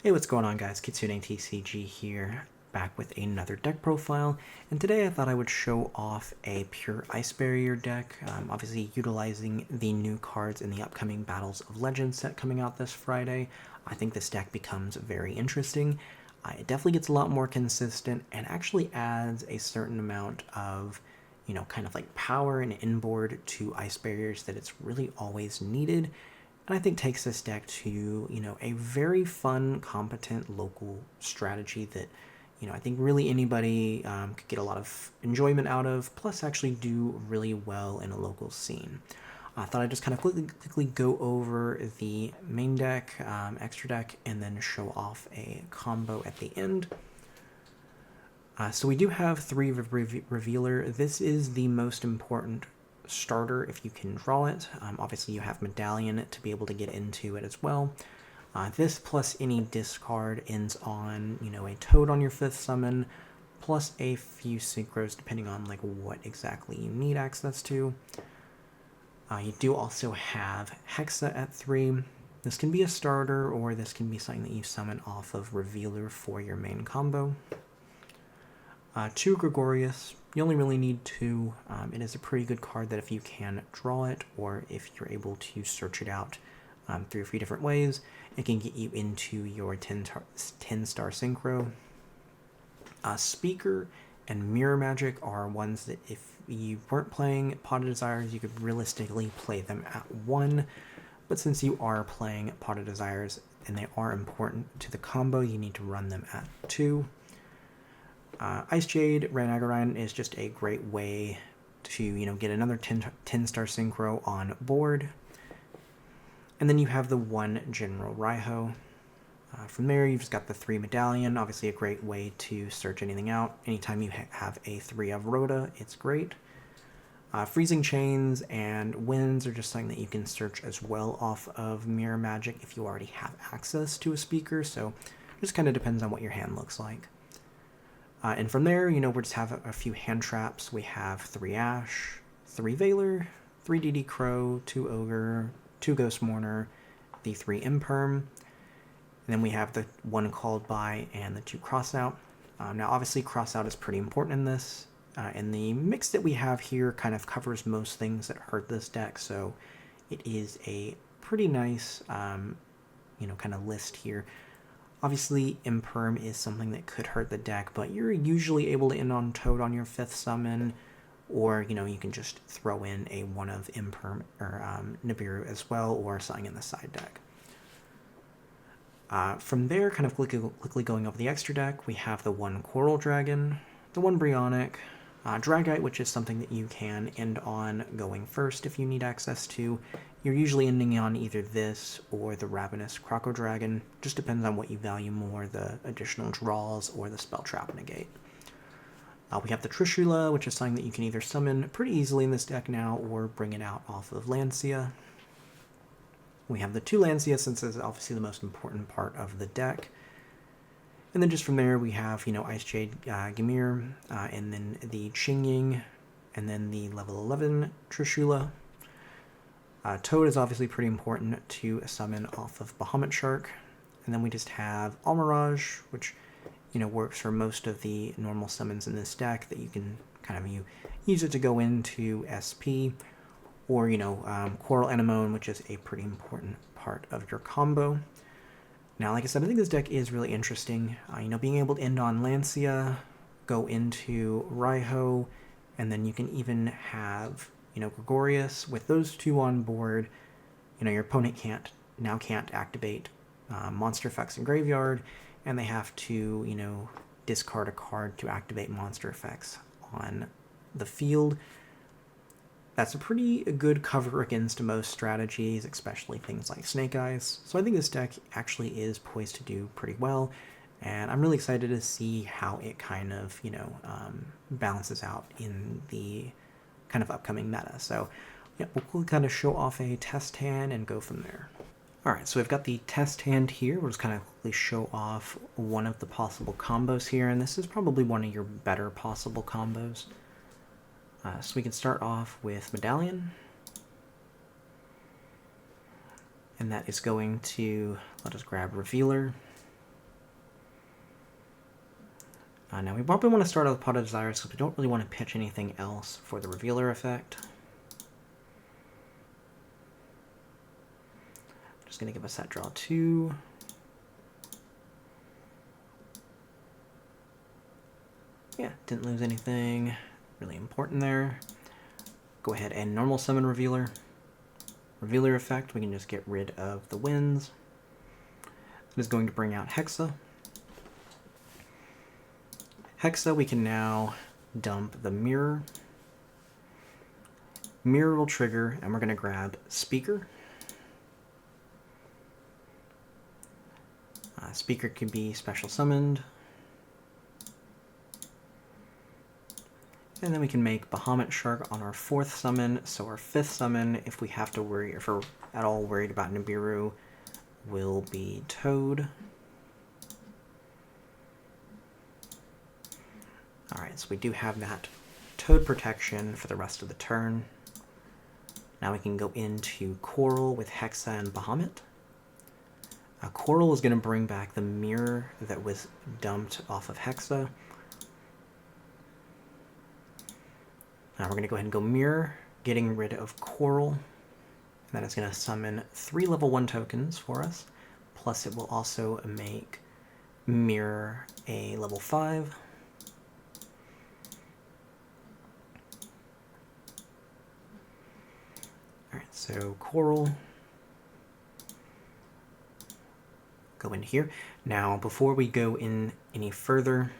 Hey, what's going on, guys? KitsuneTCG here, back with another deck profile, and today I thought I would show off a pure Ice Barrier deck, obviously utilizing the new cards in the upcoming Battles of Legends set coming out this Friday. I think this deck becomes very interesting. It definitely gets a lot more consistent and actually adds a certain amount of, kind of like power and inboard to Ice Barriers that it's really always needed, and I think takes this deck to, a very fun, competent local strategy that, I think really anybody could get a lot of enjoyment out of, plus actually do really well in a local scene. I thought I'd just kind of quickly go over the main deck, extra deck, and then show off a combo at the end. So we do have 3 Revealer. This is the most important starter if you can draw it. Obviously you have Medallion to be able to get into it as well. This plus any discard ends on, a Toad on your 5th summon, plus a few synchros depending on like what exactly you need access to. You do also have Hexa at 3. This can be a starter, or this can be something that you summon off of Revealer for your main combo. 2 Gregorius. You only really need 2. It is a pretty good card that if you can draw it, or if you're able to search it out through a few different ways, it can get you into your 10-star synchro. Speaker and Mirror Magic are ones that if you weren't playing Pot of Desires, you could realistically play them at 1. But since you are playing Pot of Desires and they are important to the combo, you need to run them at 2. Ice Jade Ranagarine is just a great way to, get another 10-star synchro on board. And then you have the 1 General Raiho. From there, you've just got the 3 Medallion, obviously a great way to search anything out. Anytime you have a 3 of Rhoda, it's great. Freezing Chains and Winds are just something that you can search as well off of Mirror Magic if you already have access to a speaker, so it just kind of depends on what your hand looks like. And from there, we just have a few hand traps. We have 3 Ash, 3 Veiler, 3 DD Crow, 2 Ogre, 2 Ghost Mourner, the 3 Imperm, and then we have the 1 Called By and the 2 Crossout. Now, obviously, Crossout is pretty important in this, and the mix that we have here kind of covers most things that hurt this deck, so it is a pretty nice, kind of list here. Obviously, Imperm is something that could hurt the deck, but you're usually able to end on Toad on your 5th summon, or, you can just throw in a 1 of Imperm or Nibiru as well, or something in the side deck. From there, kind of quickly going over the extra deck, we have the 1 Coral Dragon, the 1 Brionic, Dragite, which is something that you can end on going first if you need access to. You're usually ending on either this or the Ravenous Croco Dragon. Just depends on what you value more, the additional draws or the Spell Trap Negate. We have the Trishula, which is something that you can either summon pretty easily in this deck now or bring it out off of Lancia. We have the 2 Lancia, since it's obviously the most important part of the deck. And then just from there, we have, Ice Jade Gamir, and then the Qingying, and then the level 11 Trishula. Toad is obviously pretty important to summon off of Bahamut Shark. And then we just have Almirage, which, works for most of the normal summons in this deck that you can kind of use it to go into SP. Or, Coral Anemone, which is a pretty important part of your combo. Now, like I said, I think this deck is really interesting. Being able to end on Lancia, go into Raiho, and then you can even have, Gregorius. With those 2 on board, your opponent can't activate monster effects in Graveyard, and they have to, discard a card to activate monster effects on the field. That's a pretty good cover against most strategies, especially things like Snake Eyes. So I think this deck actually is poised to do pretty well, and I'm really excited to see how it kind of, balances out in the kind of upcoming meta. So yeah, we'll kind of show off a test hand and go from there. Alright, so we've got the test hand here. We'll just kind of quickly show off one of the possible combos here, and this is probably one of your better possible combos. So we can start off with Medallion, and that is going to let us grab Revealer, Now we probably want to start out with Pot of Desires because we don't really want to pitch anything else for the Revealer effect. Just going to give us that draw 2. Yeah, didn't lose anything really important there. Go ahead and normal summon Revealer. Revealer effect, we can just get rid of the winds. It is going to bring out Hexa. Hexa, we can now dump the Mirror. Mirror will trigger, and we're going to grab Speaker. Speaker can be special summoned. And then we can make Bahamut Shark on our 4th summon, so our 5th summon, if we have to worry, if we're at all worried about Nibiru, will be Toad. Alright, so we do have that Toad protection for the rest of the turn. Now we can go into Coral with Hexa and Bahamut. Coral is going to bring back the Mirror that was dumped off of Hexa. Now we're going to go ahead and go Mirror, getting rid of Coral. And that is going to summon 3 level 1 tokens for us. Plus it will also make Mirror a level 5. Alright, so Coral. Go in here. Now, before we go in any further,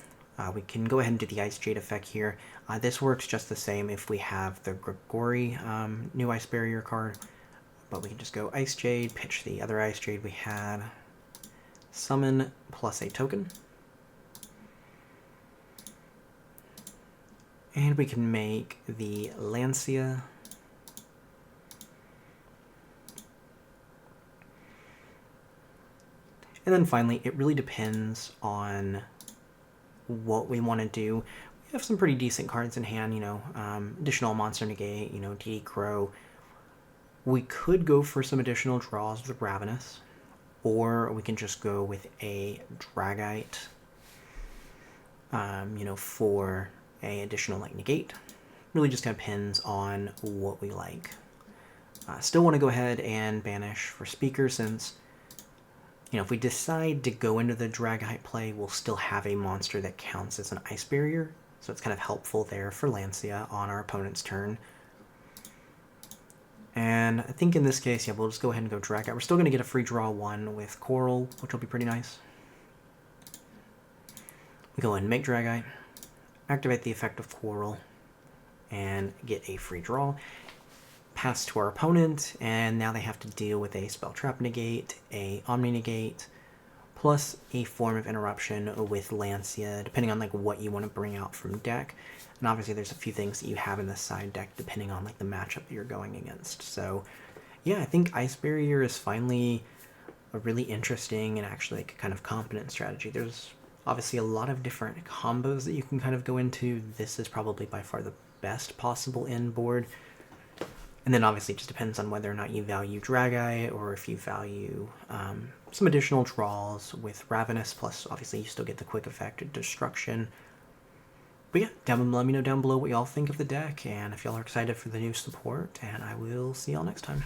we can go ahead and do the Ice Jade effect here. This works just the same if we have the Grigori new Ice Barrier card, but we can just go Ice Jade, pitch the other Ice Jade we had, summon plus a token, and we can make the Lancia. And then finally, it really depends on what we want to do. We have some pretty decent cards in hand, additional Monster Negate, DD Crow. We could go for some additional draws with Ravenous, or we can just go with a Dragite, for a additional negate. Really just kind of depends on what we like. Still want to go ahead and banish for Speaker since if we decide to go into the Dragite play, we'll still have a monster that counts as an Ice Barrier, so it's kind of helpful there for Lancia on our opponent's turn. And I think in this case, yeah, we'll just go ahead and go Dragite. We're still going to get a free draw 1 with Coral, which will be pretty nice. We go ahead and make Dragite, activate the effect of Coral, and get a free draw. Pass to our opponent, and now they have to deal with a Spell Trap Negate, a Omni Negate, plus a form of interruption with Lancia, depending on what you want to bring out from deck. And obviously there's a few things that you have in the side deck depending on the matchup that you're going against. So yeah, I think Ice Barrier is finally a really interesting and actually kind of competent strategy. There's obviously a lot of different combos that you can kind of go into. This is probably by far the best possible end board. And then obviously it just depends on whether or not you value Dragite or if you value some additional draws with Ravenous, plus obviously you still get the quick effect of Destruction. But yeah, let me know down below what y'all think of the deck, and if y'all are excited for the new support, and I will see y'all next time.